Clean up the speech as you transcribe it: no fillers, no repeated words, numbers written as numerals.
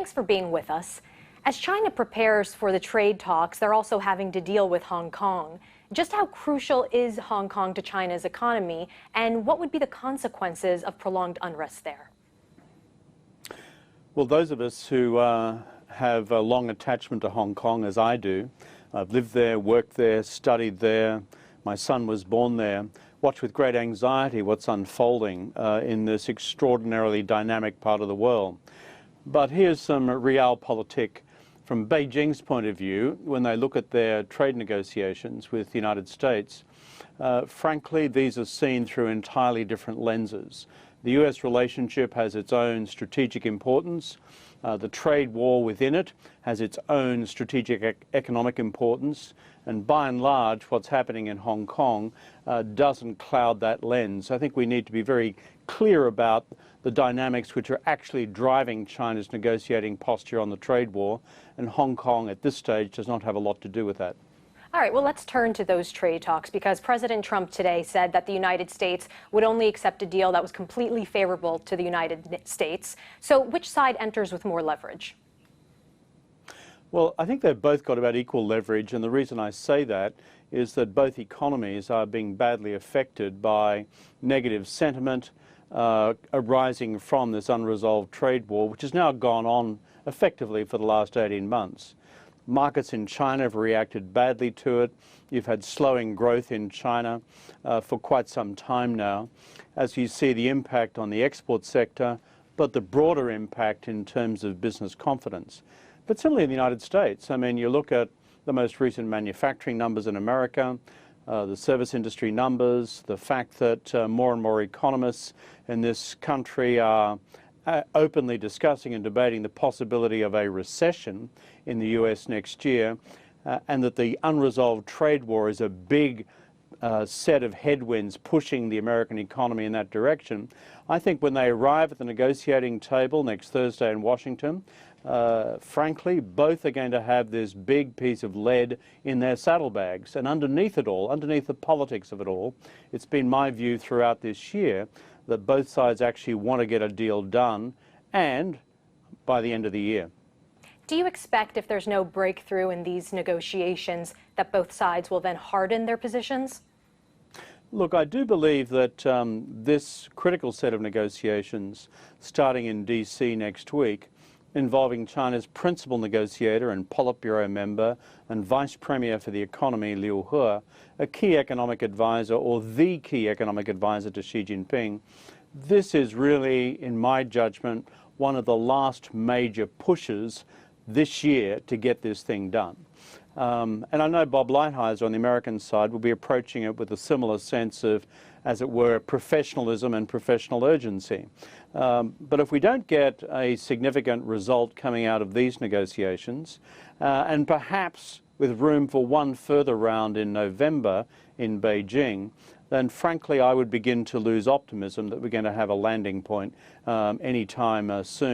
Thanks for being with us. As China prepares for the trade talks, they're also having to deal with Hong Kong. Just how crucial is Hong Kong to China's economy, and what would be the consequences of prolonged unrest there? Well, those of us who have a long attachment to Hong Kong, as I do, I've lived there, worked there, studied there, my son was born there, watch with great anxiety what's unfolding in this extraordinarily dynamic part of the world. But here's some realpolitik from Beijing's point of view when they look at their trade negotiations with the United States. Frankly, these are seen through entirely different lenses. The US relationship has its own strategic importance. The trade war within it has its own strategic economic importance. And by and large, what's happening in Hong Kong doesn't cloud that lens. I think we need to be very clear about the dynamics which are actually driving China's negotiating posture on the trade war. And Hong Kong at this stage does not have a lot to do with that. All right, well, let's turn to those trade talks, because President Trump today said that the United States would only accept a deal that was completely favorable to the United States. So which side enters with more leverage? Well, I think they've both got about equal leverage, and the reason I say that is that both economies are being badly affected by negative sentiment arising from this unresolved trade war, which has now gone on effectively for the last 18 months. Markets in China have reacted badly to it. You've had slowing growth in China for quite some time now, as you see the impact on the export sector, but the broader impact in terms of business confidence. But similarly in the United States, I mean, you look at the most recent manufacturing numbers in America, the service industry numbers, the fact that more and more economists in this country are openly discussing and debating the possibility of a recession in the US next year, and that the unresolved trade war is a big set of headwinds pushing the American economy in that direction. I think when they arrive at the negotiating table next Thursday in Washington, frankly, both are going to have this big piece of lead in their saddlebags. And underneath it all, underneath the politics of it all, it's been my view throughout this year that both sides actually want to get a deal done, and by the end of the year. Do you expect, if there's no breakthrough in these negotiations, that both sides will then harden their positions? Look, I do believe that this critical set of negotiations, starting in DC next week, involving China's principal negotiator and Politburo member and Vice Premier for the economy, Liu He, a key economic advisor, or the key economic advisor to Xi Jinping, this is really, in my judgment, one of the last major pushes this year to get this thing done. And I know Bob Lighthizer on the American side will be approaching it with a similar sense of, as it were, professionalism and professional urgency. But if we don't get a significant result coming out of these negotiations, and perhaps with room for one further round in November in Beijing, then frankly I would begin to lose optimism that we're going to have a landing point any time soon.